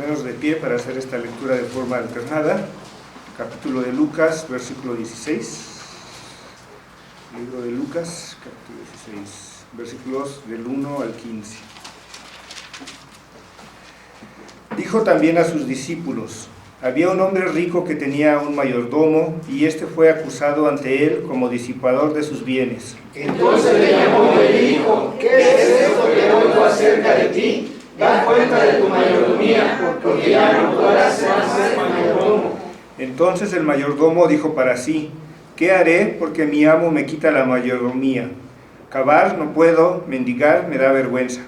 ponernos de pie para hacer esta lectura de forma alternada. Capítulo de Lucas, versículo 16. Libro de Lucas, capítulo 16, versículos del 1 al 15. Dijo también a sus discípulos: había un hombre rico que tenía un mayordomo, y éste fue acusado ante él como disipador de sus bienes. Entonces le llamó y le dijo: ¿qué es esto que oigo acerca de ti? Da cuenta de tu mayordomía, porque ya no podrás ser mayordomo. Entonces el mayordomo dijo para sí: ¿qué haré? Porque mi amo me quita la mayordomía. Cavar no puedo, mendigar me da vergüenza.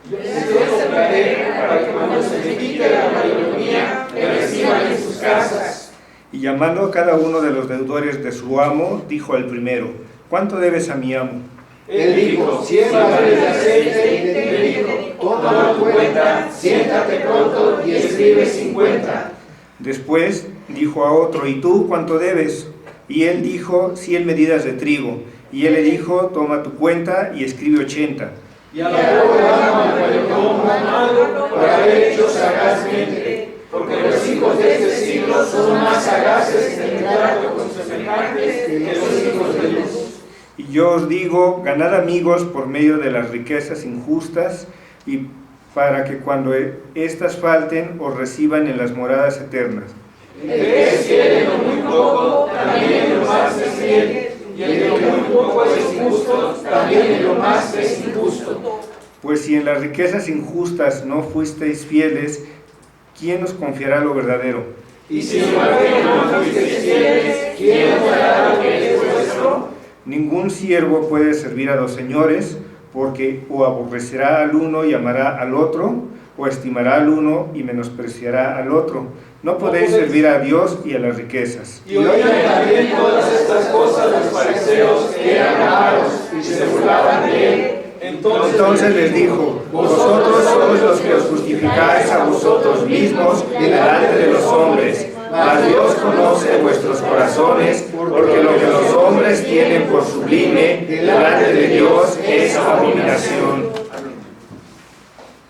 Yo obraré para que cuando se me quite la mayordomía, me reciban en sus casas. Y llamando a cada uno de los deudores de su amo, dijo al primero: ¿cuánto debes a mi amo? Él dijo: 100 barriles de aceite. Y le dijo: toma tu cuenta, siéntate pronto y escribe 50. Después dijo a otro: ¿y tú cuánto debes? Y él dijo: 100 medidas de trigo. Y él le dijo: toma tu cuenta y escribe 80. Y alabó el amo al mayordomo malo por haber hecho sagazmente, porque los hijos de este siglo son más sagaces en el trato con sus semejantes que los hijos de luz. Y yo os digo: ganad amigos por medio de las riquezas injustas, y para que cuando éstas falten os reciban en las moradas eternas. El que es fiel en lo muy poco, también en lo más es fiel, y el que muy poco es injusto, también en lo más es injusto. Pues si en las riquezas injustas no fuisteis fieles, ¿quién os confiará lo verdadero? Y si en lo ajeno no fuisteis fieles, ¿quién os dará lo que es vuestro? Ningún siervo puede servir a dos señores, porque o aborrecerá al uno y amará al otro, o estimará al uno y menospreciará al otro. No podéis servir a Dios y a las riquezas. Y oían también todas estas cosas los fariseos, que eran amados, y se burlaban de él. Entonces les dijo: vosotros sois los que os justificáis a vosotros mismos delante de los hombres, mas Dios conoce vuestros corazones, porque lo que los hombres tienen por sublime delante de Dios es abominación.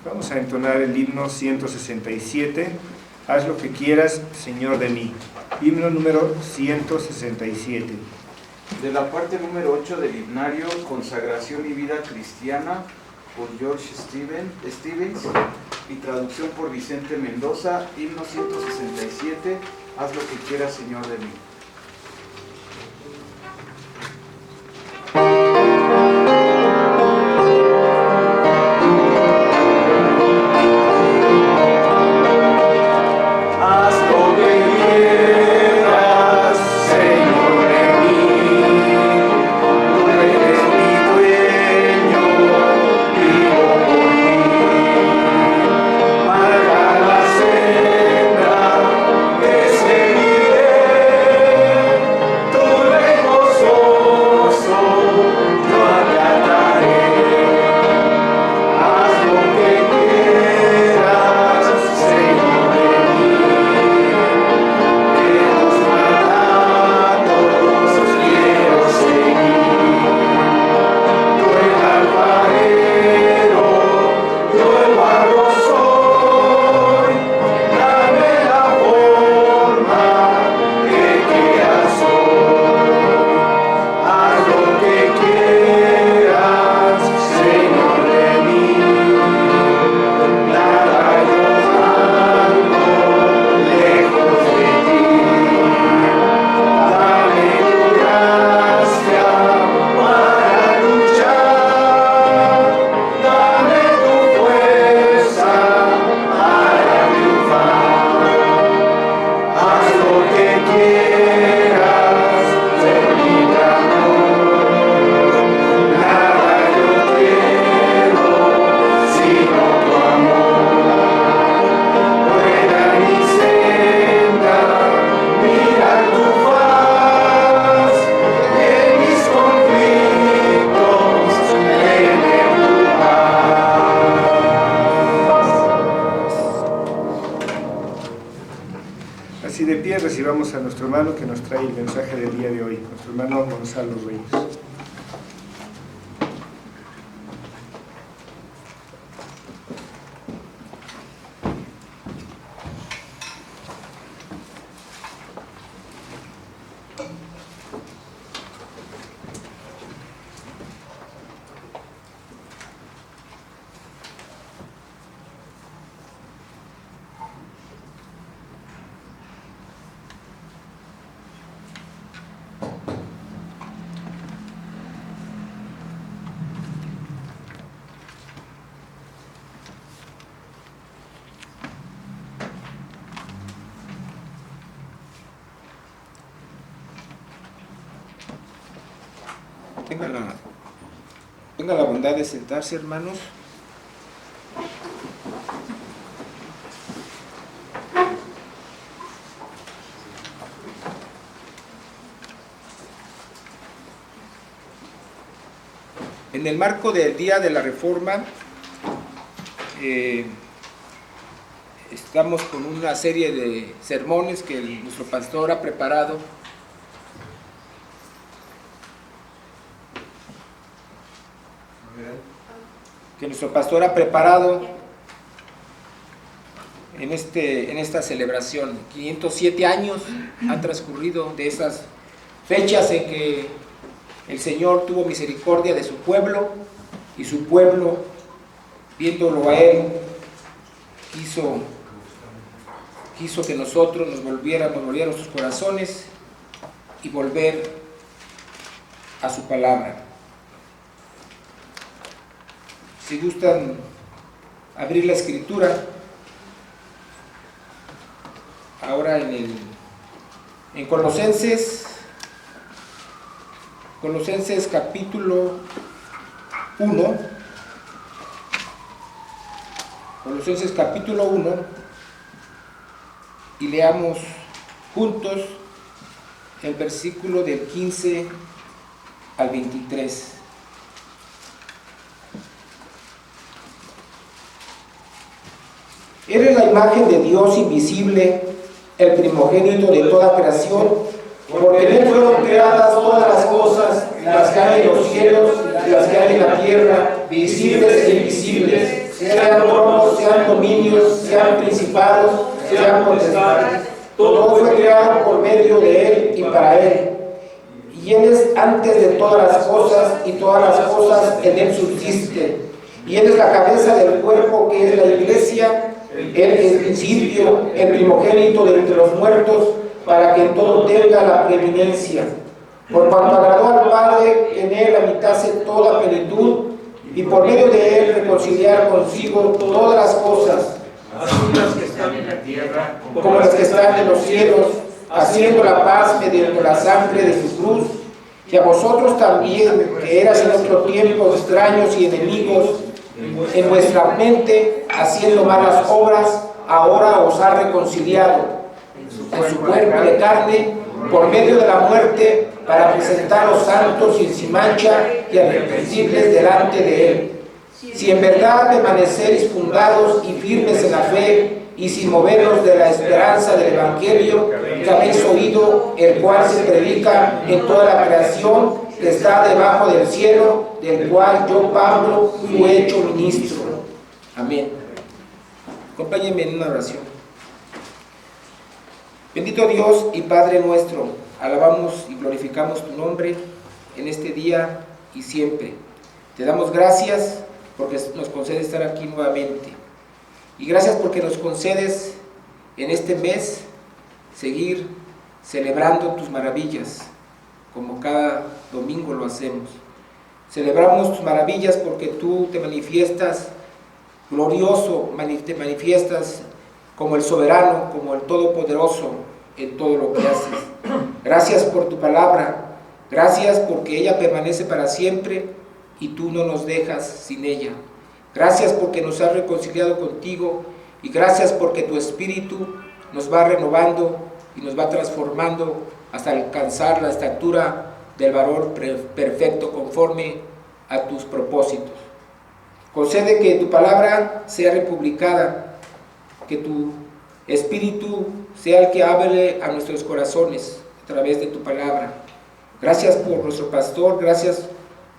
Vamos a entonar el himno 167. Haz lo que quieras, Señor, de mí. Himno número 167. De la parte número 8 del himnario Consagración y Vida Cristiana, por George Stevens, y traducción por Vicente Mendoza. Himno 167, haz lo que quieras, Señor, de mí. Así de pie recibamos a nuestro hermano que nos trae el mensaje del día de hoy, nuestro hermano Gonzalo Reyes. Tenga la bondad de sentarse, hermanos. En el marco del Día de la Reforma, estamos con una serie de sermones que nuestro pastor ha preparado. En esta celebración. 507 años han transcurrido de esas fechas en que el Señor tuvo misericordia de su pueblo, y su pueblo, viéndolo a Él, quiso que nosotros nos volviéramos nuestros corazones y volver a su palabra. Si gustan abrir la Escritura, ahora en Colosenses capítulo 1, Colosenses capítulo 1, y leamos juntos el versículo del 15 al 23. Eres la imagen de Dios invisible, el primogénito de toda creación, porque en Él fueron creadas todas las cosas, las que hay en los cielos y las que hay en la tierra, visibles e invisibles, sean tronos, sean dominios, sean principados, sean potestades. Todo fue creado por medio de Él y para Él. Y Él es antes de todas las cosas, y todas las cosas en Él subsisten. Y Él es la cabeza del cuerpo, que es la iglesia. Él es el principio, el primogénito de entre los muertos, para que en todo tenga la preeminencia. Por cuanto agradó al Padre que en Él habitase toda plenitud, y por medio de Él reconciliar consigo todas las cosas, así las que están en la tierra como las que están en los cielos, haciendo la paz mediante la sangre de su cruz. Y a vosotros también, que eras en otro tiempo extraños y enemigos en vuestra mente, haciendo malas obras, ahora os ha reconciliado en su cuerpo de carne, por medio de la muerte, para presentaros santos y sin mancha y irreprensibles delante de Él. Si en verdad permaneceréis fundados y firmes en la fe, y sin moveros de la esperanza del Evangelio que habéis oído, el cual se predica en toda la creación que está debajo del cielo, del cual yo, Pablo, fui hecho ministro. Amén. Acompáñenme en una oración. Bendito Dios y Padre nuestro, alabamos y glorificamos tu nombre en este día y siempre. Te damos gracias porque nos concedes estar aquí nuevamente. Y gracias porque nos concedes en este mes seguir celebrando tus maravillas, como cada domingo lo hacemos. Celebramos tus maravillas porque tú te manifiestas glorioso, te manifiestas como el soberano, como el todopoderoso en todo lo que haces. Gracias por tu palabra, gracias porque ella permanece para siempre y tú no nos dejas sin ella. Gracias porque nos has reconciliado contigo, y gracias porque tu Espíritu nos va renovando y nos va transformando hasta alcanzar la estatura del varón perfecto conforme a tus propósitos. Concede que tu palabra sea republicada, que tu Espíritu sea el que hable a nuestros corazones a través de tu palabra. Gracias por nuestro pastor, gracias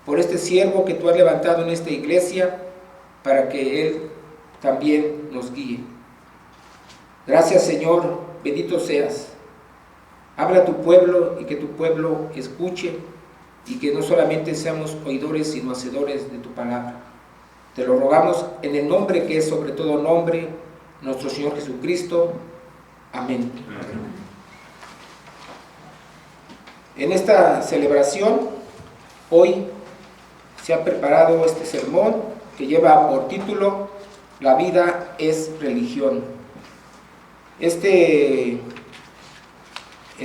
por este siervo que tú has levantado en esta iglesia, para que Él también nos guíe. Gracias, Señor, bendito seas. Habla a tu pueblo y que tu pueblo escuche, y que no solamente seamos oidores, sino hacedores de tu palabra. Te lo rogamos en el nombre que es sobre todo nombre, nuestro Señor Jesucristo. Amén. En esta celebración, hoy se ha preparado este sermón que lleva por título La vida es religión. En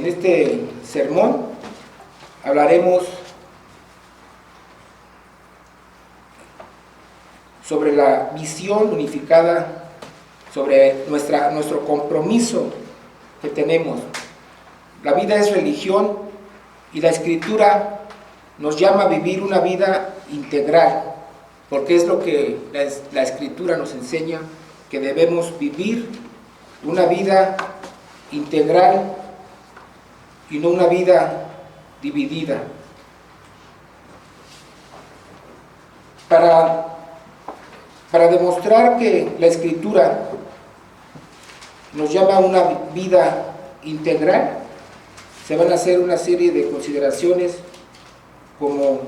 este sermón hablaremos sobre la visión unificada, sobre nuestro compromiso que tenemos. La vida es religión y la Escritura nos llama a vivir una vida integral, porque es lo que la Escritura nos enseña, que debemos vivir una vida integral y no una vida dividida. Para demostrar que la Escritura nos llama a una vida integral, se van a hacer una serie de consideraciones como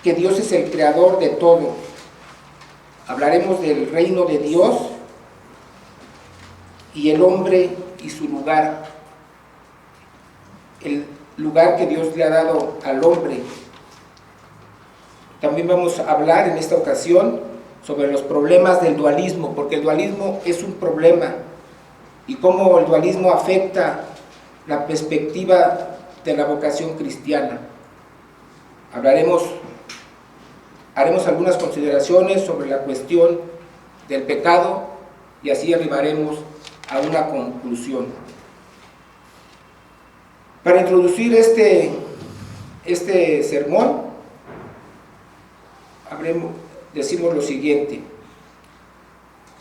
que Dios es el creador de todo. Hablaremos del reino de Dios y el hombre y su lugar, el lugar que Dios le ha dado al hombre. También vamos a hablar en esta ocasión sobre los problemas del dualismo, porque el dualismo es un problema y cómo el dualismo afecta la perspectiva de la vocación cristiana. Haremos algunas consideraciones sobre la cuestión del pecado y así arribaremos a una conclusión. Para introducir este sermón, decimos lo siguiente.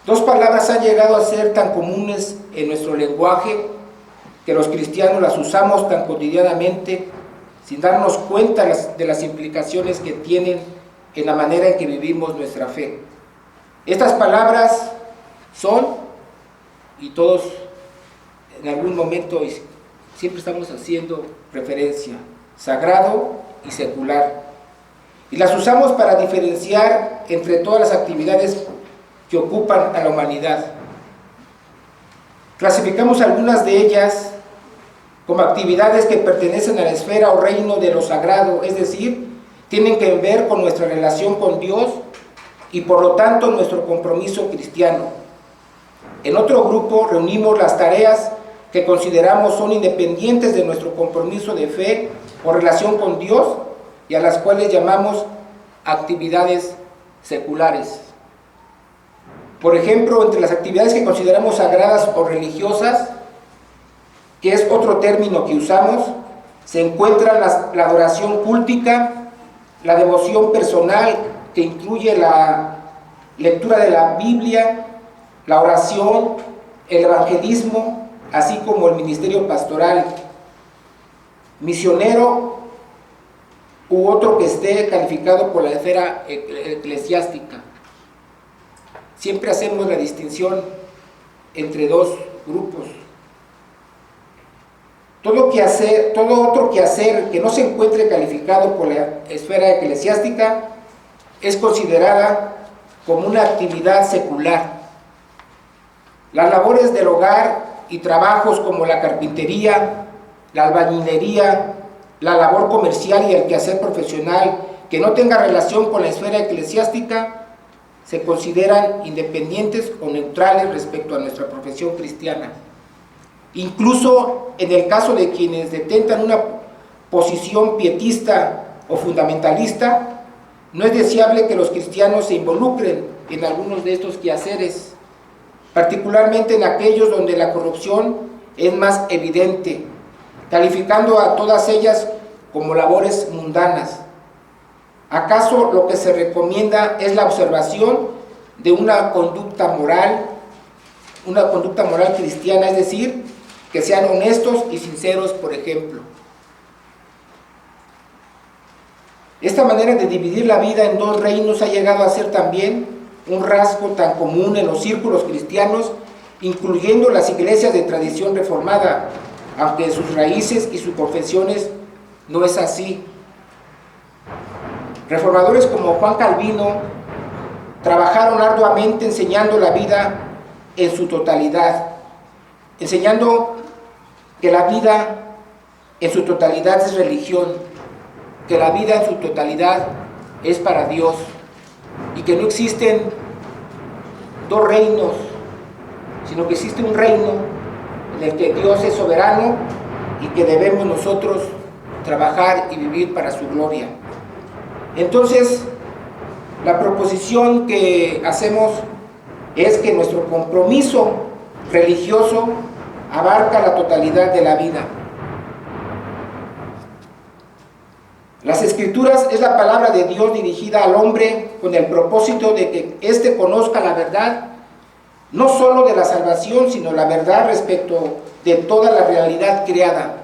Dos palabras han llegado a ser tan comunes en nuestro lenguaje que los cristianos las usamos tan cotidianamente sin darnos cuenta de las implicaciones que tienen en la manera en que vivimos nuestra fe. Estas palabras son, y todos en algún momento siempre estamos haciendo referencia, sagrado y secular. Y las usamos para diferenciar entre todas las actividades que ocupan a la humanidad. Clasificamos algunas de ellas como actividades que pertenecen a la esfera o reino de lo sagrado, es decir, tienen que ver con nuestra relación con Dios y por lo tanto nuestro compromiso cristiano. En otro grupo reunimos las tareas que consideramos son independientes de nuestro compromiso de fe o relación con Dios y a las cuales llamamos actividades seculares. Por ejemplo, entre las actividades que consideramos sagradas o religiosas, que es otro término que usamos, se encuentran la adoración cúltica, la devoción personal, que incluye la lectura de la Biblia, la oración, el evangelismo, así como el ministerio pastoral, misionero u otro que esté calificado por la esfera eclesiástica. Siempre hacemos la distinción entre dos grupos. Todo otro quehacer que no se encuentre calificado por la esfera eclesiástica es considerada como una actividad secular. Las labores del hogar y trabajos como la carpintería, la albañilería, la labor comercial y el quehacer profesional que no tenga relación con la esfera eclesiástica se consideran independientes o neutrales respecto a nuestra profesión cristiana. Incluso en el caso de quienes detentan una posición pietista o fundamentalista, no es deseable que los cristianos se involucren en algunos de estos quehaceres, particularmente en aquellos donde la corrupción es más evidente, calificando a todas ellas como labores mundanas. ¿Acaso lo que se recomienda es la observación de una conducta moral cristiana, es decir, que sean honestos y sinceros, por ejemplo? Esta manera de dividir la vida en dos reinos ha llegado a ser también un rasgo tan común en los círculos cristianos, incluyendo las iglesias de tradición reformada, aunque en sus raíces y sus confesiones no es así. Reformadores como Juan Calvino trabajaron arduamente enseñando la vida en su totalidad, enseñando que la vida en su totalidad es religión, que la vida en su totalidad es para Dios y que no existen dos reinos, sino que existe un reino en el que Dios es soberano y que debemos nosotros trabajar y vivir para su gloria. Entonces, La proposición que hacemos es que nuestro compromiso religioso abarca la totalidad de la vida. Las Escrituras es la palabra de Dios dirigida al hombre con el propósito de que éste conozca la verdad, no solo de la salvación, sino la verdad respecto de toda la realidad creada.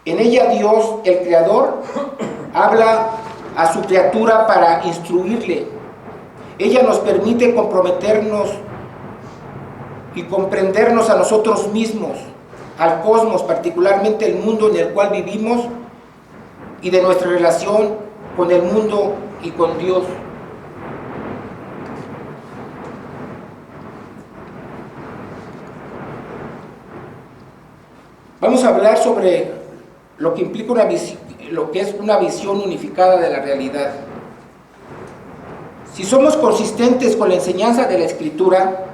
En ella Dios, el Creador, habla a su criatura para instruirle. Ella nos permite comprometernos y comprendernos a nosotros mismos, al cosmos, particularmente el mundo en el cual vivimos, y de nuestra relación con el mundo y con Dios. Vamos a hablar sobre lo que implica lo que es una visión unificada de la realidad. Si somos consistentes con la enseñanza de la Escritura,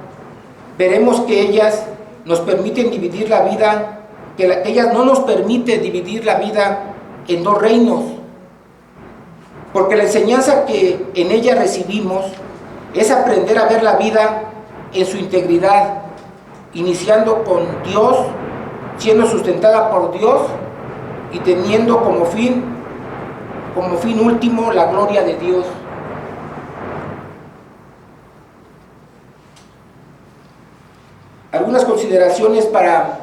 veremos que ellas nos permiten dividir la vida, ellas no nos permiten dividir la vida en dos reinos, porque la enseñanza que en ella recibimos es aprender a ver la vida en su integridad, iniciando con Dios, siendo sustentada por Dios y teniendo como fin último la gloria de Dios. Algunas consideraciones para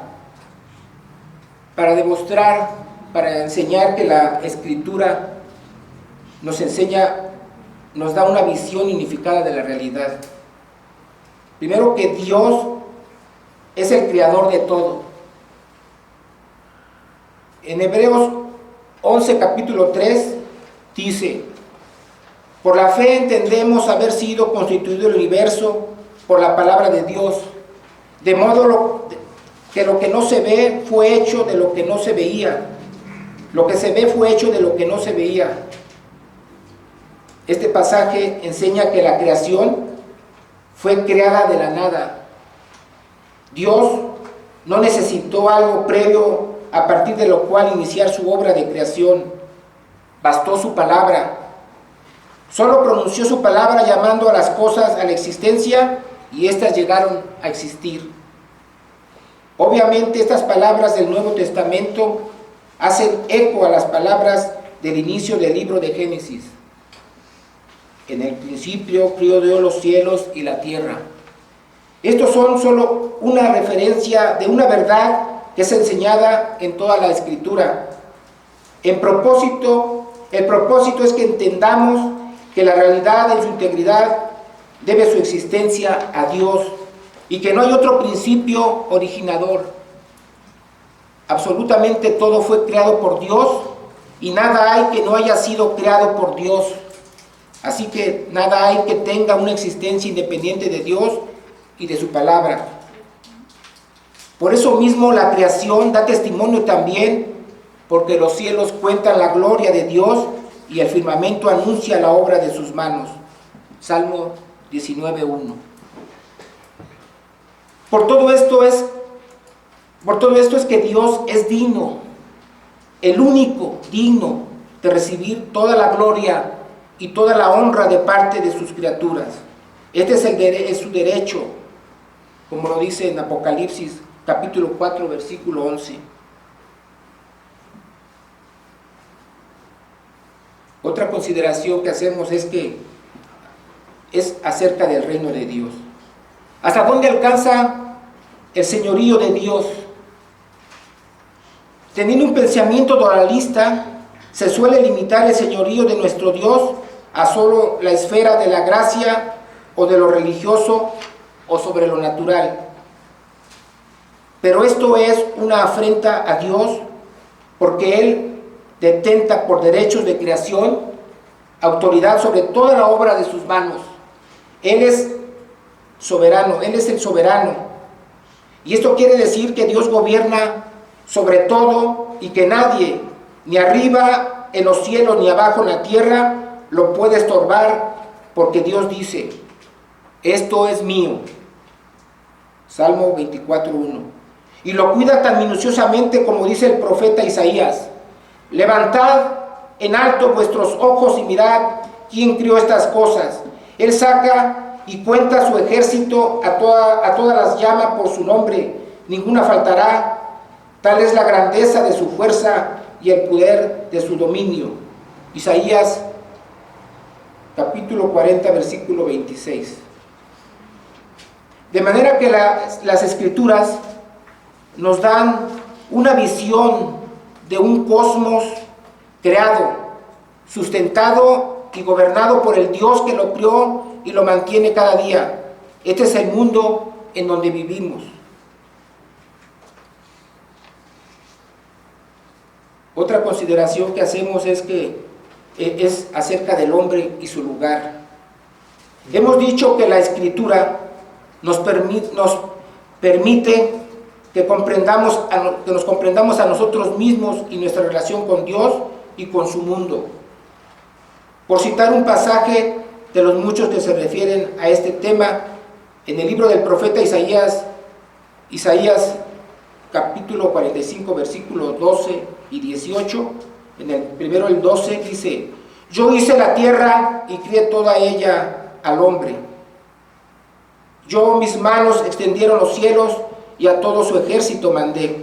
demostrar, para enseñar que la Escritura nos da una visión unificada de la realidad. Primero, que Dios es el creador de todo. En Hebreos 11, capítulo 3, dice: por la fe entendemos haber sido constituido el universo por la palabra de Dios, de modo que lo que no se ve fue hecho de lo que no se veía. Lo que se ve fue hecho de lo que no se veía. Este pasaje enseña que la creación fue creada de la nada. Dios no necesitó algo previo a partir de lo cual iniciar su obra de creación. Bastó su palabra. Solo pronunció su palabra llamando a las cosas a la existencia y éstas llegaron a existir. Obviamente estas palabras del Nuevo Testamento hacen eco a las palabras del inicio del libro de Génesis. En el principio crió Dios los cielos y la tierra. Estos son solo una referencia de una verdad que es enseñada en toda la Escritura. El propósito es que entendamos que la realidad en su integridad debe su existencia a Dios y que no hay otro principio originador. Absolutamente todo fue creado por Dios y nada hay que no haya sido creado por Dios. Así que nada hay que tenga una existencia independiente de Dios y de su palabra. Por eso mismo la creación da testimonio también, porque los cielos cuentan la gloria de Dios y el firmamento anuncia la obra de sus manos. Salmo 19:1. Por todo esto es que Dios es digno, el único digno de recibir toda la gloria y toda la honra de parte de sus criaturas. Este es su derecho, como lo dice en Apocalipsis capítulo 4, versículo 11. Otra consideración que hacemos es acerca del reino de Dios. ¿Hasta dónde alcanza el señorío de Dios? Teniendo un pensamiento dualista, se suele limitar el señorío de nuestro Dios a solo la esfera de la gracia o de lo religioso o sobre lo natural. Pero esto es una afrenta a Dios, porque Él detenta por derechos de creación autoridad sobre toda la obra de sus manos. Él es soberano, Él es el soberano. Y esto quiere decir que Dios gobierna sobre todo y que nadie, ni arriba en los cielos ni abajo en la tierra, lo puede estorbar, porque Dios dice: esto es mío. Salmo 24:1. Y lo cuida tan minuciosamente como dice el profeta Isaías: levantad en alto vuestros ojos y mirad quién crió estas cosas. Él saca y cuenta su ejército, a todas las llama por su nombre, ninguna faltará. Tal es la grandeza de su fuerza y el poder de su dominio. Isaías capítulo 40, versículo 26. De manera que las Escrituras nos dan una visión de un cosmos creado, sustentado y gobernado por el Dios que lo crió y lo mantiene cada día. Este es el mundo en donde vivimos. Otra consideración que hacemos es acerca del hombre y su lugar. Hemos dicho que la Escritura nos permite que nos comprendamos a nosotros mismos y nuestra relación con Dios y con su mundo. Por citar un pasaje de los muchos que se refieren a este tema, en el libro del profeta Isaías capítulo 45, versículos 12 y 18, en el primero el 12 dice: yo hice la tierra y crié toda ella al hombre. Yo, mis manos extendieron los cielos y a todo su ejército mandé.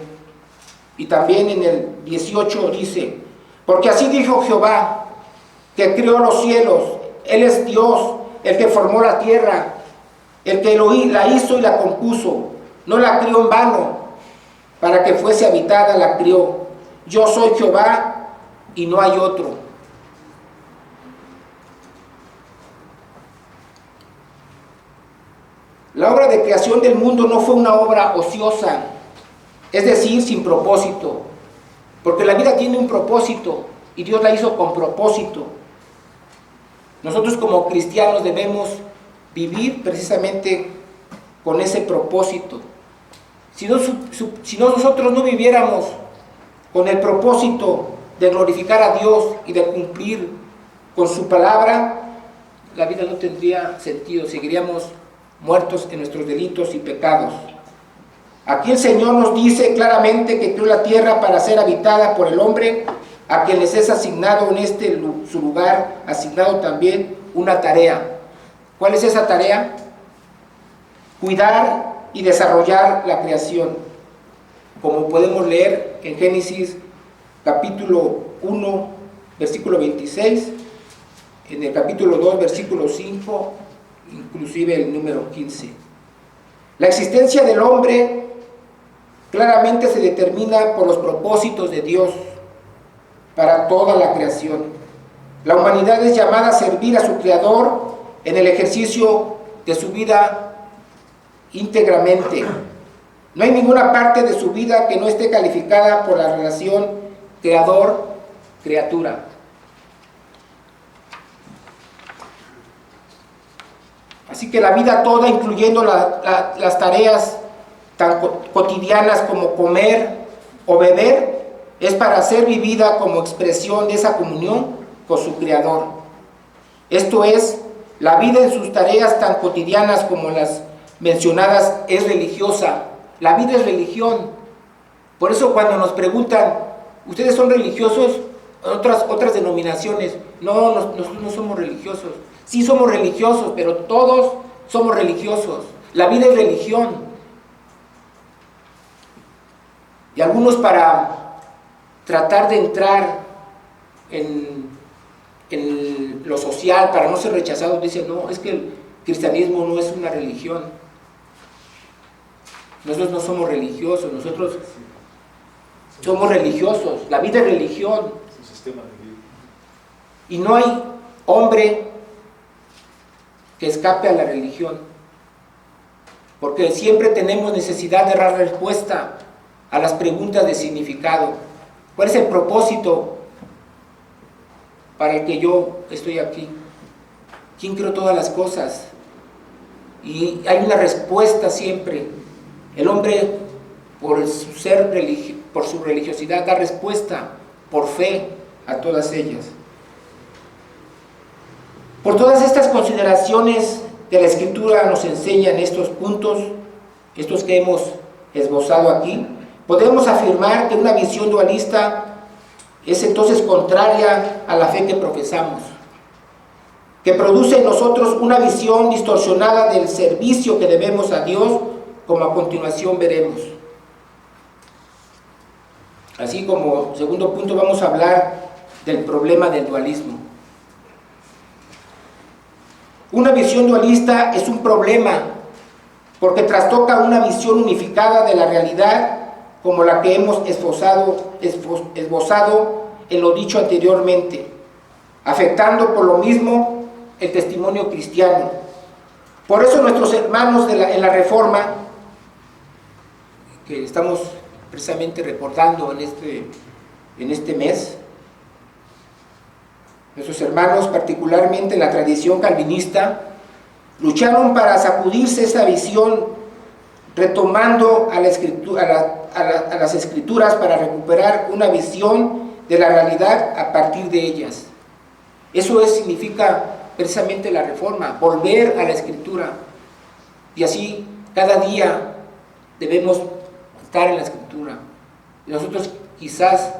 Y también en el 18 dice: porque así dijo Jehová, que crió los cielos, Él es Dios, el que formó la tierra, el que la hizo y la compuso, no la crió en vano, para que fuese habitada la crió. Yo soy Jehová y no hay otro. La obra de creación del mundo no fue una obra ociosa, es decir, sin propósito, porque la vida tiene un propósito y Dios la hizo con propósito. Nosotros como cristianos debemos vivir precisamente con ese propósito. Si nosotros no viviéramos con el propósito de glorificar a Dios y de cumplir con su palabra, la vida no tendría sentido, seguiríamos muertos en nuestros delitos y pecados. Aquí el Señor nos dice claramente que creó la tierra para ser habitada por el hombre, a quien les es asignado en su lugar, asignado también una tarea. ¿Cuál es esa tarea? Cuidar y desarrollar la creación, como podemos leer en Génesis capítulo 1, versículo 26, en el capítulo 2, versículo 5, inclusive el número 15. La existencia del hombre claramente se determina por los propósitos de Dios para toda la creación. La humanidad es llamada a servir a su Creador en el ejercicio de su vida íntegramente. No hay ninguna parte de su vida que no esté calificada por la relación creador-criatura. Así que la vida toda, incluyendo las tareas tan cotidianas como comer o beber, es para ser vivida como expresión de esa comunión con su Creador. Esto es, la vida en sus tareas tan cotidianas como las mencionadas es religiosa. La vida es religión. Por eso cuando nos preguntan, ¿ustedes son religiosos? Otras denominaciones, no somos religiosos. Sí somos religiosos, pero todos somos religiosos. La vida es religión. Y algunos, para tratar de entrar en lo social, para no ser rechazados, dicen: no, es que el cristianismo no es una religión. Nosotros no somos religiosos, nosotros somos religiosos. La vida es religión. Es un sistema de vida. Y no hay hombre que escape a la religión, porque siempre tenemos necesidad de dar respuesta a las preguntas de significado. ¿Cuál es el propósito para el que yo estoy aquí? ¿Quién creó todas las cosas? Y hay una respuesta siempre. El hombre, por su religiosidad, da respuesta por fe a todas ellas. Por todas estas consideraciones que la Escritura nos enseña en estos puntos, estos que hemos esbozado aquí, podemos afirmar que una visión dualista es entonces contraria a la fe que profesamos. que produce en nosotros una visión distorsionada del servicio que debemos a Dios, como a continuación veremos. Así como segundo punto vamos a hablar del problema del dualismo. Una visión dualista es un problema porque trastoca una visión unificada de la realidad como la que hemos esbozado en lo dicho anteriormente, afectando por lo mismo el testimonio cristiano. Por eso nuestros hermanos en la Reforma, que estamos precisamente recordando en este mes, nuestros hermanos, particularmente en la tradición calvinista, lucharon para sacudirse esa visión, retomando a las escrituras para recuperar una visión de la realidad a partir de ellas. Eso significa precisamente la Reforma, volver a la Escritura. Y así cada día debemos estar en la Escritura. Y nosotros quizás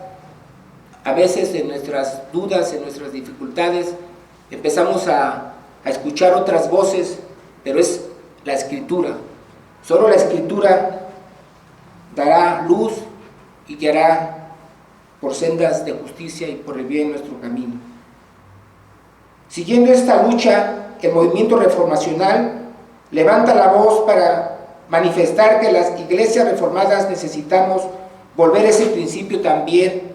a veces en nuestras dudas, en nuestras dificultades, empezamos a escuchar otras voces, pero es la Escritura. Solo la Escritura dará luz y guiará por sendas de justicia y por el bien nuestro camino. Siguiendo esta lucha, el movimiento reformacional levanta la voz para manifestar que las iglesias reformadas necesitamos volver a ese principio también,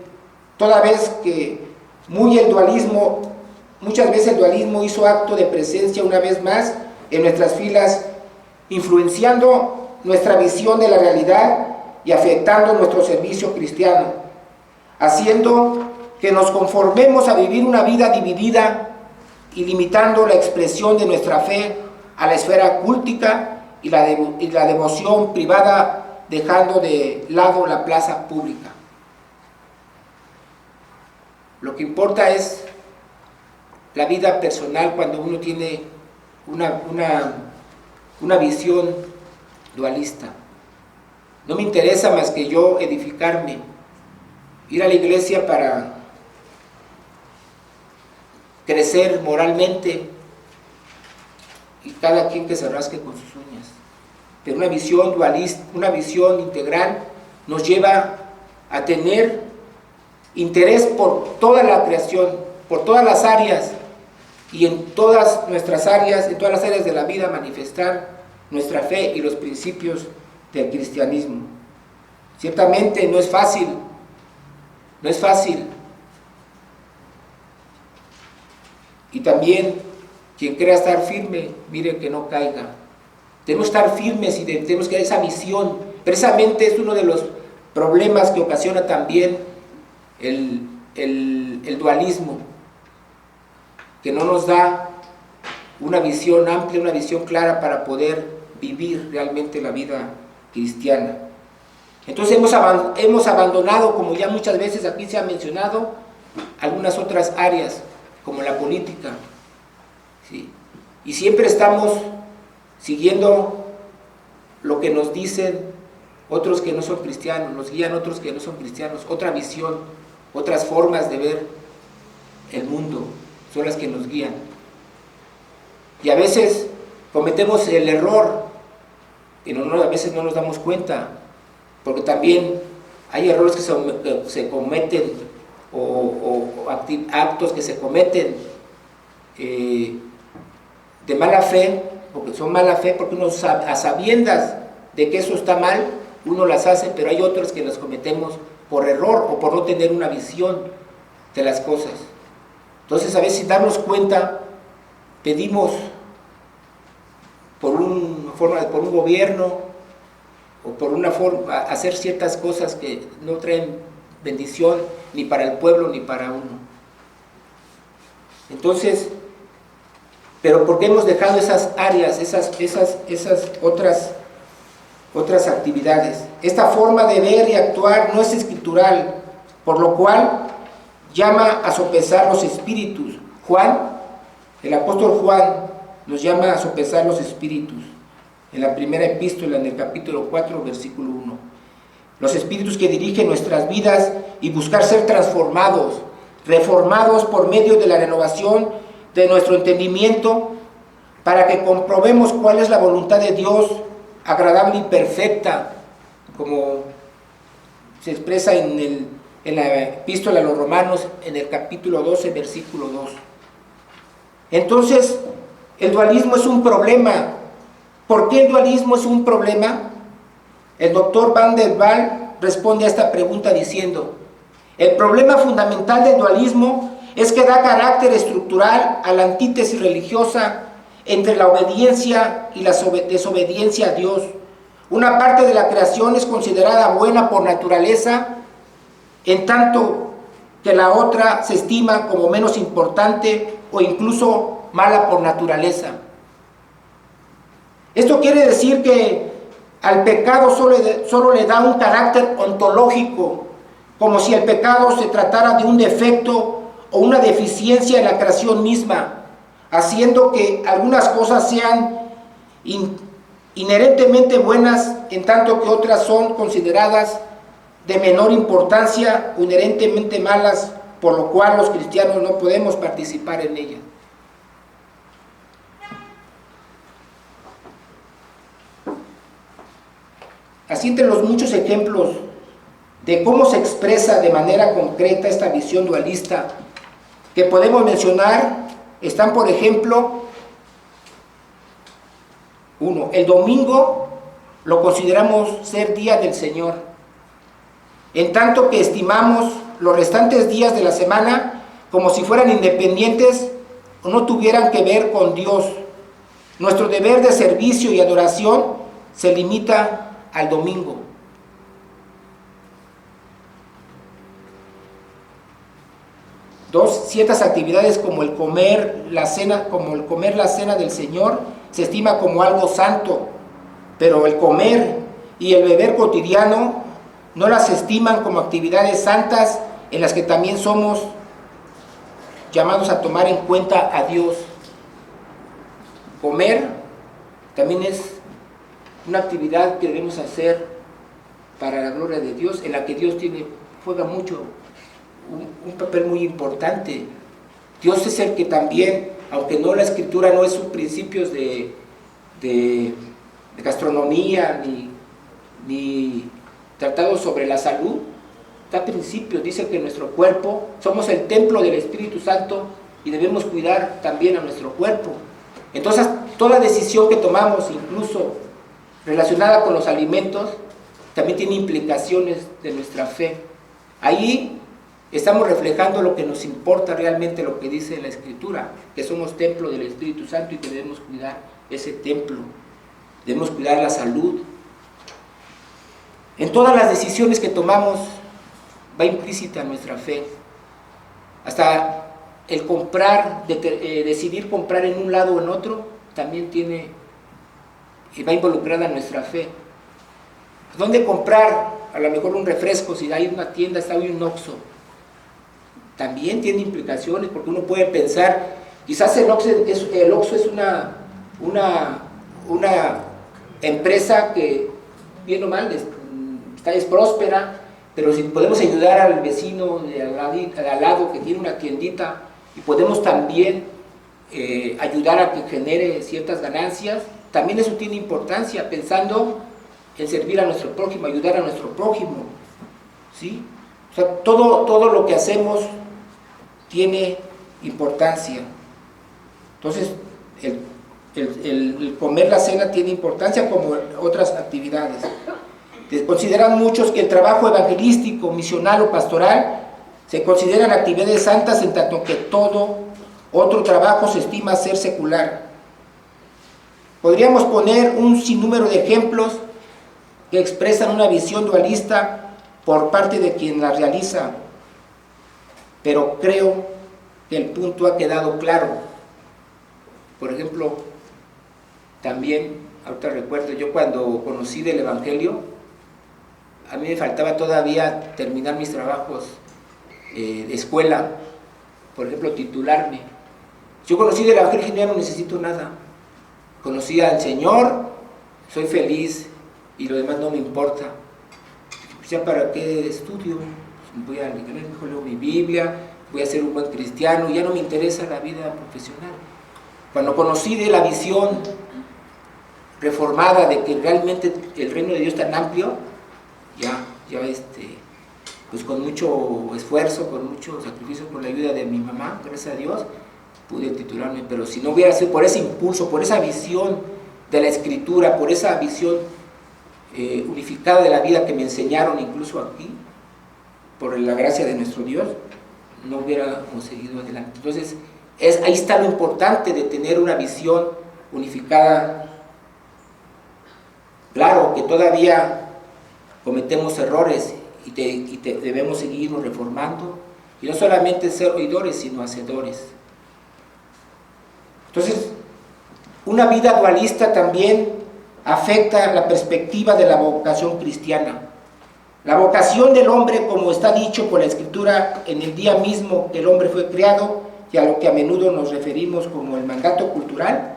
toda vez que muchas veces el dualismo hizo acto de presencia una vez más en nuestras filas, influenciando nuestra visión de la realidad y afectando nuestro servicio cristiano, haciendo que nos conformemos a vivir una vida dividida y limitando la expresión de nuestra fe a la esfera cultica y la devoción privada, dejando de lado la plaza pública. Lo que importa es la vida personal cuando uno tiene una visión dualista. No me interesa más que yo edificarme, ir a la iglesia para crecer moralmente y cada quien que se rasque con sus uñas. Pero una visión dualista, una visión integral nos lleva a tener interés por toda la creación, por todas las áreas, y en todas nuestras áreas, en todas las áreas de la vida, manifestar nuestra fe y los principios del cristianismo. Ciertamente no es fácil, y también quien crea estar firme, mire que no caiga. Tenemos que estar firmes y tenemos que dar esa visión. Precisamente es uno de los problemas que ocasiona también el dualismo, que no nos da una visión amplia, una visión clara para poder vivir realmente la vida cristiana. Entonces hemos abandonado, como ya muchas veces aquí se ha mencionado, algunas otras áreas, como la política, ¿sí? Y siempre estamos siguiendo lo que nos dicen otros que no son cristianos, nos guían otros que no son cristianos, otra visión, otras formas de ver el mundo, son las que nos guían. Y a veces cometemos el error, y a veces no nos damos cuenta, porque también hay errores que se cometen, o actos que se cometen de mala fe, porque son mala fe, porque uno a sabiendas de que eso está mal, uno las hace, pero hay otros que las cometemos por error o por no tener una visión de las cosas. Entonces, a veces sin darnos cuenta, pedimos por un gobierno o por una forma, hacer ciertas cosas que no traen bendición ni para el pueblo ni para uno. Entonces, pero ¿por qué hemos dejado esas áreas, esas otras actividades? Esta forma de ver y actuar no es escritural, por lo cual llama a sopesar los espíritus. El apóstol Juan nos llama a sopesar los espíritus en la primera epístola, en el capítulo 4, versículo 1. Los espíritus que dirigen nuestras vidas y buscar ser transformados, reformados por medio de la renovación de nuestro entendimiento para que comprobemos cuál es la voluntad de Dios, agradable y perfecta, como se expresa en la epístola a los Romanos, en el capítulo 12, versículo 2. Entonces, el dualismo es un problema. ¿Por qué el dualismo es un problema? El doctor Van der Waal responde a esta pregunta diciendo: el problema fundamental del dualismo es que da carácter estructural a la antítesis religiosa entre la obediencia y la desobediencia a Dios. Una parte de la creación es considerada buena por naturaleza, en tanto que la otra se estima como menos importante o incluso mala por naturaleza. Esto quiere decir que al pecado solo le da un carácter ontológico, como si el pecado se tratara de un defecto o una deficiencia en la creación misma, haciendo que algunas cosas sean inherentemente buenas, en tanto que otras son consideradas de menor importancia o inherentemente malas, por lo cual los cristianos no podemos participar en ellas. Así, entre los muchos ejemplos de cómo se expresa de manera concreta esta visión dualista que podemos mencionar, están, por ejemplo, 1. El domingo lo consideramos ser día del Señor, en tanto que estimamos los restantes días de la semana como si fueran independientes o no tuvieran que ver con Dios. Nuestro deber de servicio y adoración se limita al domingo. 2. Ciertas actividades como el comer la cena del Señor se estima como algo santo, pero el comer y el beber cotidiano no las estiman como actividades santas en las que también somos llamados a tomar en cuenta a Dios. Comer también es una actividad que debemos hacer para la gloria de Dios, en la que Dios juega mucho, un papel muy importante. Dios es el que también, aunque no la Escritura no es sus principios de gastronomía ni tratados sobre la salud, da principios, dice que nuestro cuerpo, somos el templo del Espíritu Santo y debemos cuidar también a nuestro cuerpo. Entonces, toda decisión que tomamos, incluso relacionada con los alimentos, también tiene implicaciones de nuestra fe. Ahí estamos reflejando lo que nos importa realmente, lo que dice la Escritura, que somos templo del Espíritu Santo y que debemos cuidar ese templo, debemos cuidar la salud. En todas las decisiones que tomamos va implícita nuestra fe. Hasta el decidir comprar en un lado o en otro, también va involucrada nuestra fe. ¿Dónde comprar? A lo mejor un refresco, si hay una tienda, está hoy un Oxxo. También tiene implicaciones, porque uno puede pensar, quizás el Oxxo es una empresa que, bien o mal, es próspera, pero si podemos ayudar al vecino de al lado que tiene una tiendita y podemos también ayudar a que genere ciertas ganancias, también eso tiene importancia, pensando en servir a nuestro prójimo, ayudar a nuestro prójimo, ¿sí? O sea, todo lo que hacemos tiene importancia. Entonces, el comer la cena tiene importancia como otras actividades. Consideran muchos que el trabajo evangelístico, misional o pastoral se consideran actividades santas, en tanto que todo otro trabajo se estima ser secular. Podríamos poner un sinnúmero de ejemplos que expresan una visión dualista por parte de quien la realiza, pero creo que el punto ha quedado claro. Por ejemplo, también, ahorita recuerdo, yo cuando conocí del Evangelio, a mí me faltaba todavía terminar mis trabajos de escuela, por ejemplo, titularme. Yo conocí del Evangelio y ya no necesito nada. Conocí al Señor, soy feliz y lo demás no me importa. Pues ya para qué estudio, pues voy a leer, mejor leo mi Biblia, voy a ser un buen cristiano, ya no me interesa la vida profesional. Cuando conocí de la visión reformada de que realmente el reino de Dios es tan amplio, pues con mucho esfuerzo, con mucho sacrificio, con la ayuda de mi mamá, gracias a Dios, pude titularme. Pero si no hubiera sido por ese impulso, por esa visión de la Escritura, por esa visión unificada de la vida que me enseñaron incluso aquí, por la gracia de nuestro Dios, no hubiéramos seguido adelante. Entonces, ahí está lo importante de tener una visión unificada. Claro que todavía cometemos errores y debemos seguirnos reformando, y no solamente ser oidores, sino hacedores. Entonces, una vida dualista también afecta la perspectiva de la vocación cristiana. La vocación del hombre, como está dicho por la Escritura, en el día mismo que el hombre fue creado, y a lo que a menudo nos referimos como el mandato cultural,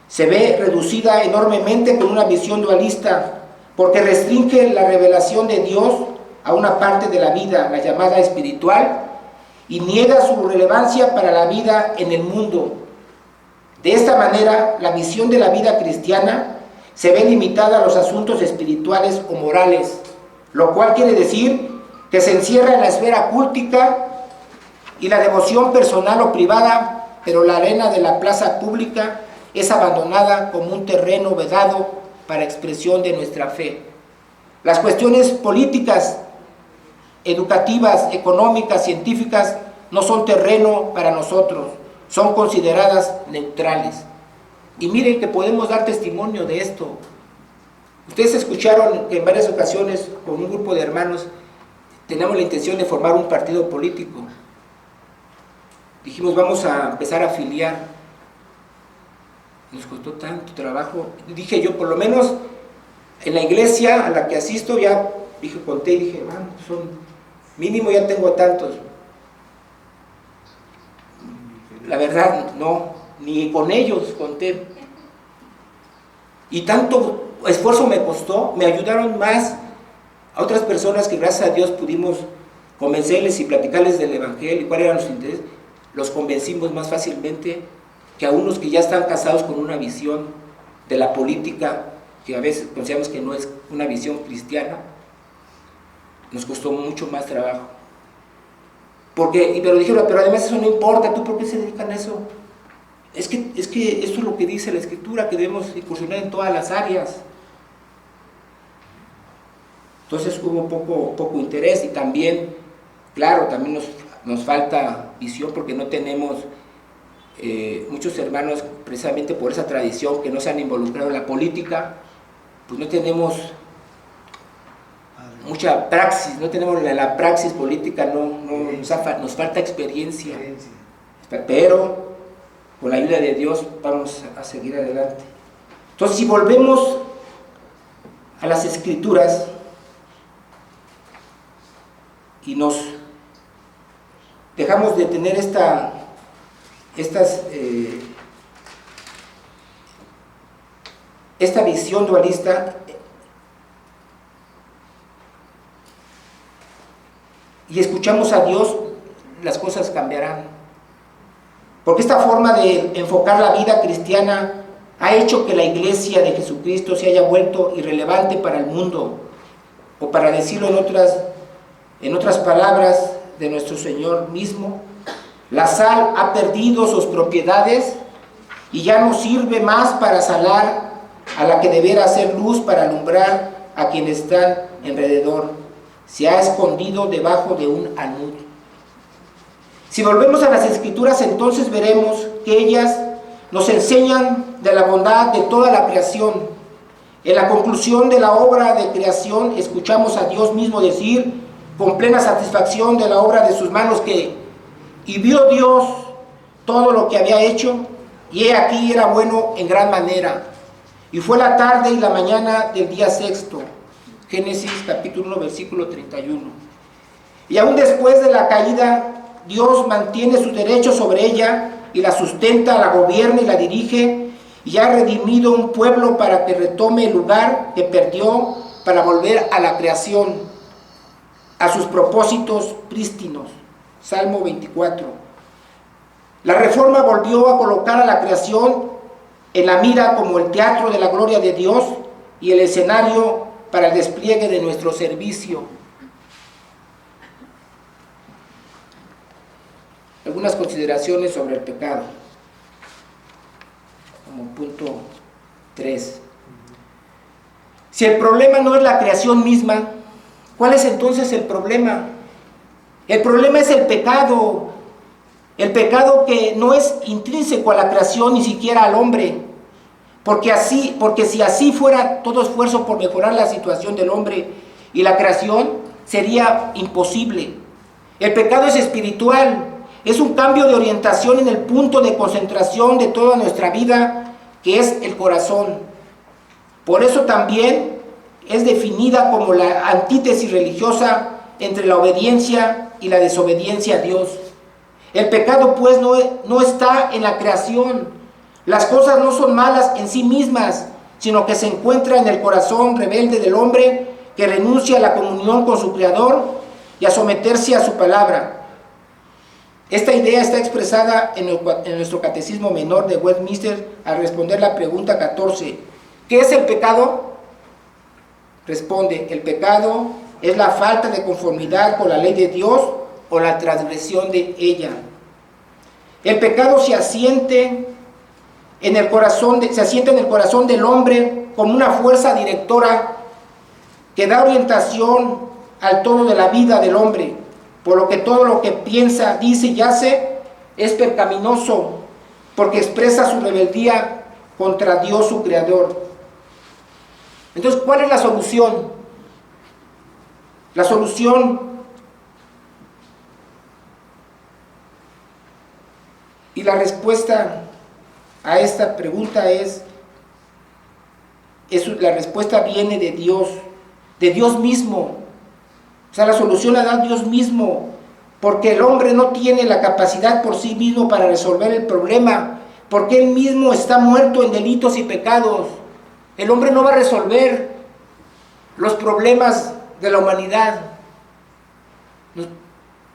se ve reducida enormemente con una visión dualista, porque restringe la revelación de Dios a una parte de la vida, la llamada espiritual, y niega su relevancia para la vida en el mundo. De esta manera, la visión de la vida cristiana se ve limitada a los asuntos espirituales o morales, lo cual quiere decir que se encierra en la esfera cultica y la devoción personal o privada, pero la arena de la plaza pública es abandonada como un terreno vedado para expresión de nuestra fe. Las cuestiones políticas, educativas, económicas, científicas no son terreno para nosotros, son consideradas neutrales. Y miren que podemos dar testimonio de esto. Ustedes escucharon que en varias ocasiones con un grupo de hermanos teníamos la intención de formar un partido político. Dijimos, vamos a empezar a afiliar. Nos costó tanto trabajo. Dije yo, por lo menos en la iglesia a la que asisto, ya conté y dije, son mínimo ya tengo tantos. La verdad, no, ni con ellos conté. Y tanto esfuerzo me costó, me ayudaron más a otras personas que gracias a Dios pudimos convencerles y platicarles del Evangelio y cuáles eran sus intereses. Los convencimos más fácilmente que a unos que ya están casados con una visión de la política, que a veces consideramos que no es una visión cristiana. Nos costó mucho más trabajo. Pero dijeron, pero además eso no importa, ¿tú por qué se dedican a eso? Es que esto es lo que dice la Escritura, que debemos incursionar en todas las áreas. Entonces hubo poco interés, y también, claro, también nos falta visión, porque no tenemos muchos hermanos, precisamente por esa tradición, que no se han involucrado en la política, pues no tenemos mucha praxis, no tenemos la praxis política, nos falta experiencia, pero con la ayuda de Dios vamos a seguir adelante. Entonces, si volvemos a las Escrituras y nos dejamos de tener esta visión dualista, y escuchamos a Dios, las cosas cambiarán. Porque esta forma de enfocar la vida cristiana ha hecho que la iglesia de Jesucristo se haya vuelto irrelevante para el mundo, o para decirlo en otras palabras de nuestro Señor mismo, la sal ha perdido sus propiedades y ya no sirve más para salar a la que deberá ser luz para alumbrar a quienes están alrededor. Se ha escondido debajo de un almud. Si volvemos a las Escrituras, entonces veremos que ellas nos enseñan de la bondad de toda la creación. En la conclusión de la obra de creación, escuchamos a Dios mismo decir, con plena satisfacción de la obra de sus manos, y vio Dios todo lo que había hecho, y he aquí era bueno en gran manera. Y fue la tarde y la mañana del día sexto. Génesis capítulo 1, versículo 31. Y aún después de la caída, Dios mantiene su derecho sobre ella y la sustenta, la gobierna y la dirige, y ha redimido un pueblo para que retome el lugar que perdió, para volver a la creación, a sus propósitos prístinos. Salmo 24. La Reforma volvió a colocar a la creación en la mira como el teatro de la gloria de Dios y el escenario para el despliegue de nuestro servicio. Algunas consideraciones sobre el pecado, como punto 3. Si el problema no es la creación misma, ¿cuál es entonces el problema? El problema es el pecado que no es intrínseco a la creación, ni siquiera al hombre, porque si así fuera todo esfuerzo por mejorar la situación del hombre y la creación, sería imposible. El pecado es espiritual, es un cambio de orientación en el punto de concentración de toda nuestra vida, que es el corazón. Por eso también es definida como la antítesis religiosa entre la obediencia y la desobediencia a Dios. El pecado pues no está en la creación. Las cosas no son malas en sí mismas, sino que se encuentra en el corazón rebelde del hombre que renuncia a la comunión con su Creador y a someterse a su palabra. Esta idea está expresada en nuestro Catecismo Menor de Westminster al responder la pregunta 14. ¿Qué es el pecado? Responde: el pecado es la falta de conformidad con la ley de Dios o la transgresión de ella. El pecado se asiente en el corazón del hombre como una fuerza directora que da orientación al todo de la vida del hombre, por lo que todo lo que piensa, dice y hace es pecaminoso, porque expresa su rebeldía contra Dios su Creador. Entonces, ¿cuál es la solución? La solución y la respuesta a esta pregunta la respuesta viene de Dios mismo. O sea, la solución la da Dios mismo, porque el hombre no tiene la capacidad por sí mismo para resolver el problema, porque él mismo está muerto en delitos y pecados. El hombre no va a resolver los problemas de la humanidad.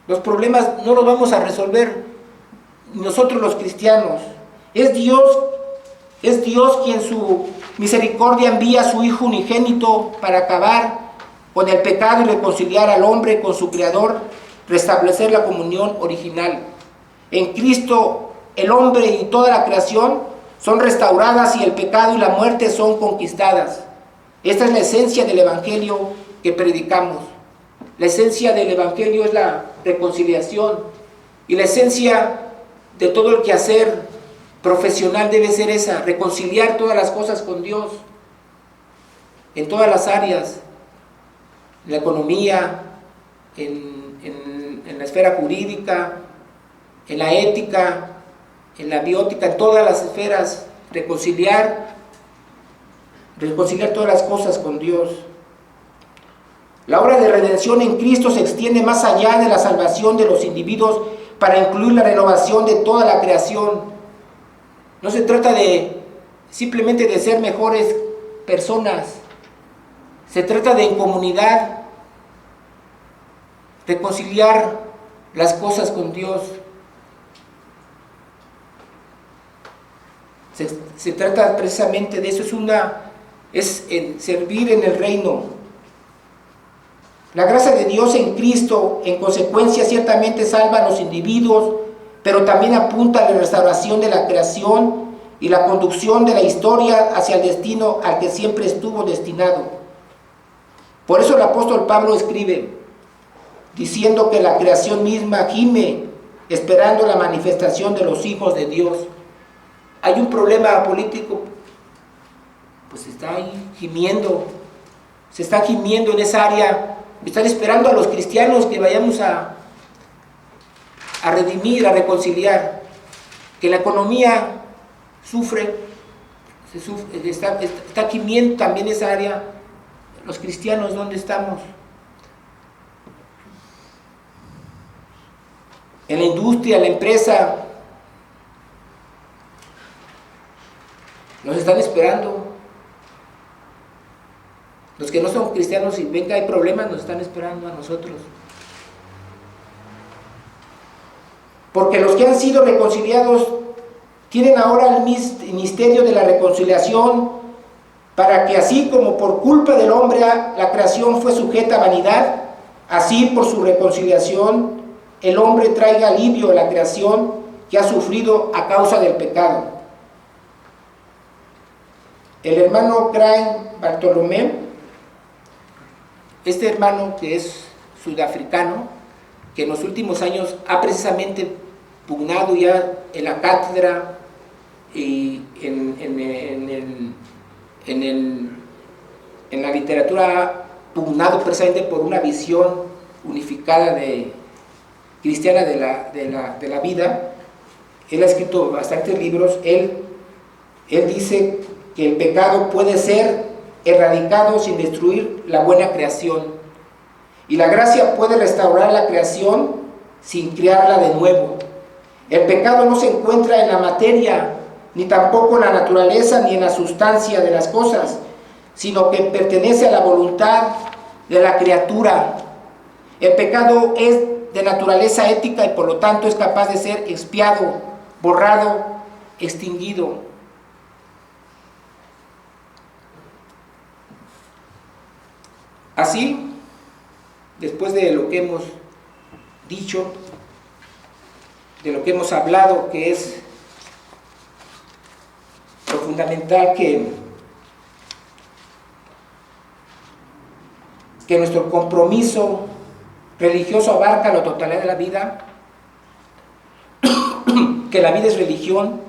Los problemas no los vamos a resolver nosotros los cristianos. Es Dios quien su misericordia envía a su Hijo unigénito para acabar con el pecado y reconciliar al hombre con su Creador, restablecer la comunión original. En Cristo el hombre y toda la creación son restauradas y el pecado y la muerte son conquistadas. Esta es la esencia del Evangelio que predicamos. La esencia del Evangelio es la reconciliación, y la esencia de todo el quehacer profesional debe ser esa: reconciliar todas las cosas con Dios, en todas las áreas, en la economía, en la esfera jurídica, en la ética, en la biótica, en todas las esferas, reconciliar todas las cosas con Dios. La obra de redención en Cristo se extiende más allá de la salvación de los individuos para incluir la renovación de toda la creación. No se trata simplemente de ser mejores personas, se trata de en comunidad reconciliar las cosas con Dios. Se trata precisamente de eso, es en servir en el reino. La gracia de Dios en Cristo, en consecuencia, ciertamente salva a los individuos, pero también apunta a la restauración de la creación y la conducción de la historia hacia el destino al que siempre estuvo destinado. Por eso el apóstol Pablo escribe, diciendo que la creación misma gime, esperando la manifestación de los hijos de Dios. Hay un problema político, pues está ahí gimiendo, se está gimiendo en esa área. Están esperando a los cristianos que vayamos a redimir, a reconciliar. Que la economía está gimiendo también esa área. Los cristianos, ¿dónde estamos? En la industria, la empresa, nos están esperando. Los que no son cristianos, si ven que hay problemas, nos están esperando a nosotros. porque los que han sido reconciliados tienen ahora el misterio de la reconciliación, para que así como por culpa del hombre la creación fue sujeta a vanidad, así por su reconciliación el hombre traiga alivio a la creación que ha sufrido a causa del pecado. El hermano Graham Bartolomé, este hermano que es sudafricano, que en los últimos años ha precisamente pugnado ya en la cátedra y en la literatura, ha pugnado precisamente por una visión unificada cristiana de la vida. Él ha escrito bastantes libros. Él dice que el pecado puede ser erradicado sin destruir la buena creación, y la gracia puede restaurar la creación sin crearla de nuevo. El pecado no se encuentra en la materia, ni tampoco en la naturaleza, ni en la sustancia de las cosas, sino que pertenece a la voluntad de la criatura. El pecado es de naturaleza ética y por lo tanto es capaz de ser expiado, borrado, extinguido. Así, después de lo que hemos dicho, de lo que hemos hablado, que es lo fundamental que nuestro compromiso religioso abarca la totalidad de la vida, que la vida es religión,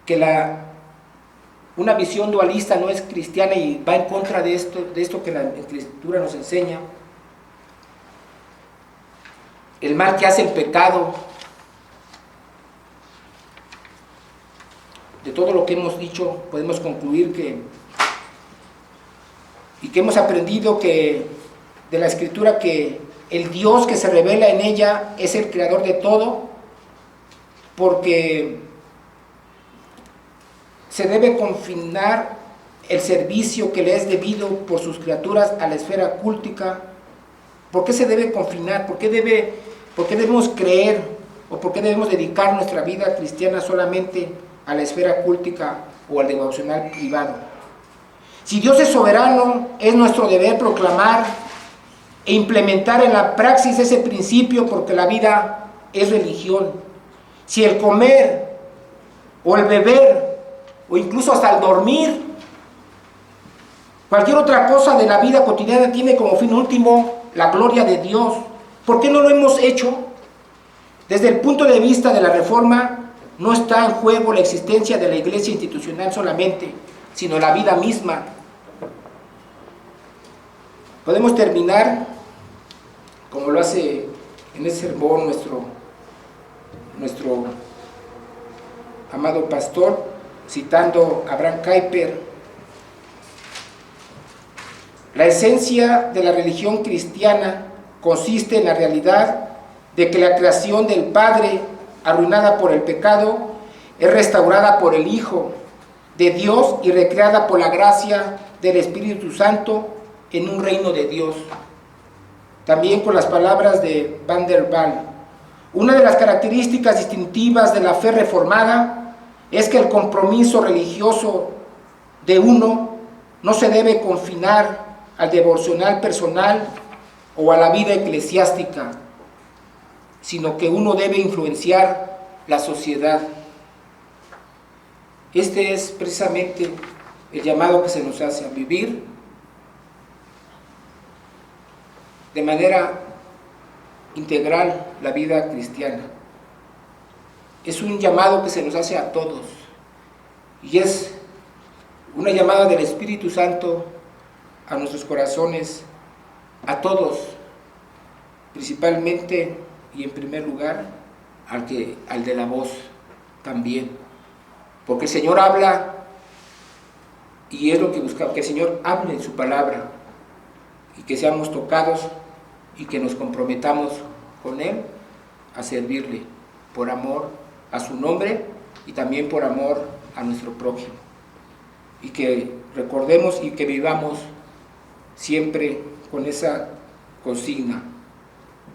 que una visión dualista no es cristiana y va en contra de esto que la Escritura nos enseña. El mal que hace el pecado, de todo lo que hemos dicho, podemos concluir que hemos aprendido de la Escritura que el Dios que se revela en ella es el creador de todo, porque se debe confinar el servicio que le es debido por sus criaturas a la esfera cúltica. ¿Por qué se debe confinar? ¿Por qué debemos creer o por qué debemos dedicar nuestra vida cristiana solamente a la esfera cúltica o al devocional privado? Si Dios es soberano, es nuestro deber proclamar e implementar en la praxis ese principio, porque la vida es religión. Si el comer o el beber o incluso hasta el dormir, cualquier otra cosa de la vida cotidiana tiene como fin último la gloria de Dios, ¿por qué no lo hemos hecho? Desde el punto de vista de la Reforma, no está en juego la existencia de la iglesia institucional solamente, sino la vida misma. Podemos terminar, como lo hace en ese sermón nuestro amado pastor, citando a Abraham Kuyper: la esencia de la religión cristiana consiste en la realidad de que la creación del Padre, arruinada por el pecado, es restaurada por el Hijo de Dios y recreada por la gracia del Espíritu Santo en un reino de Dios. También con las palabras de Van der Waal: una de las características distintivas de la fe reformada es que el compromiso religioso de uno no se debe confinar al devocional personal o a la vida eclesiástica, sino que uno debe influenciar la sociedad. Este es precisamente el llamado que se nos hace a vivir de manera integral la vida cristiana. Es un llamado que se nos hace a todos y es una llamada del Espíritu Santo a nuestros corazones, a todos, principalmente y en primer lugar al de la voz también, porque el Señor habla y es lo que buscamos, que el Señor hable en su palabra y que seamos tocados y que nos comprometamos con Él a servirle por amor a su nombre y también por amor a nuestro prójimo, y que recordemos y que vivamos siempre con esa consigna: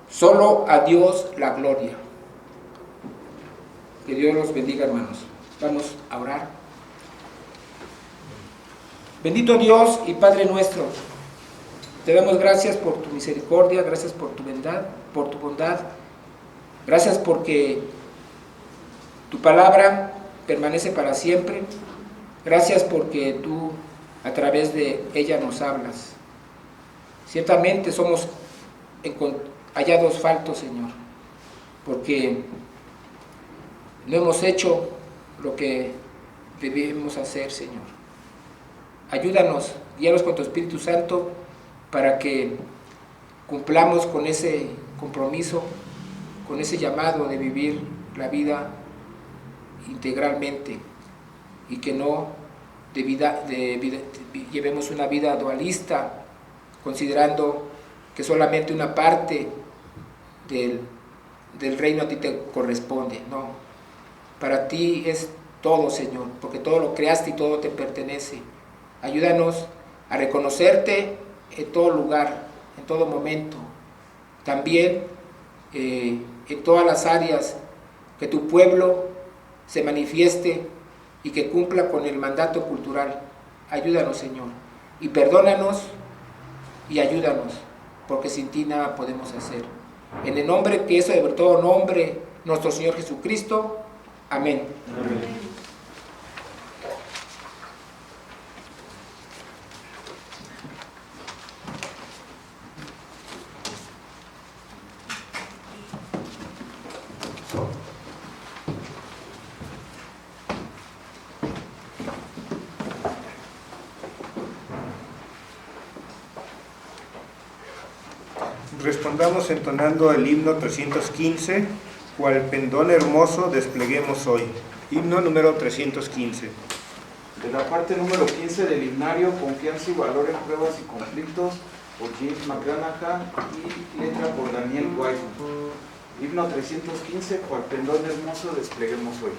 Solo a Dios la gloria. Que Dios los bendiga, hermanos. Vamos a orar. Bendito Dios y Padre nuestro, te damos gracias por tu misericordia, gracias por tu bondad, gracias porque tu palabra permanece para siempre, gracias porque tú a través de ella nos hablas. Ciertamente somos hallados faltos, Señor, porque no hemos hecho lo que debemos hacer, Señor. Ayúdanos, guíanos con tu Espíritu Santo para que cumplamos con ese compromiso, con ese llamado de vivir la vida integralmente y que no llevemos una vida dualista, considerando que solamente una parte del reino a ti te corresponde. No, para ti es todo, Señor, porque todo lo creaste y todo te pertenece. Ayúdanos a reconocerte en todo lugar, en todo momento. También en todas las áreas, que tu pueblo se manifieste y que cumpla con el mandato cultural. Ayúdanos, Señor, y perdónanos y ayúdanos, porque sin ti nada podemos hacer. En el nombre que es sobre todo nombre, nuestro Señor Jesucristo. Amén. Amén. Respondamos entonando el himno 315, cual pendón hermoso despleguemos hoy. Himno número 315. De la parte número 15 del himnario, Confianza y valor en pruebas y conflictos, por James McGranahan y letra por Daniel White. Himno 315, cual pendón hermoso despleguemos hoy.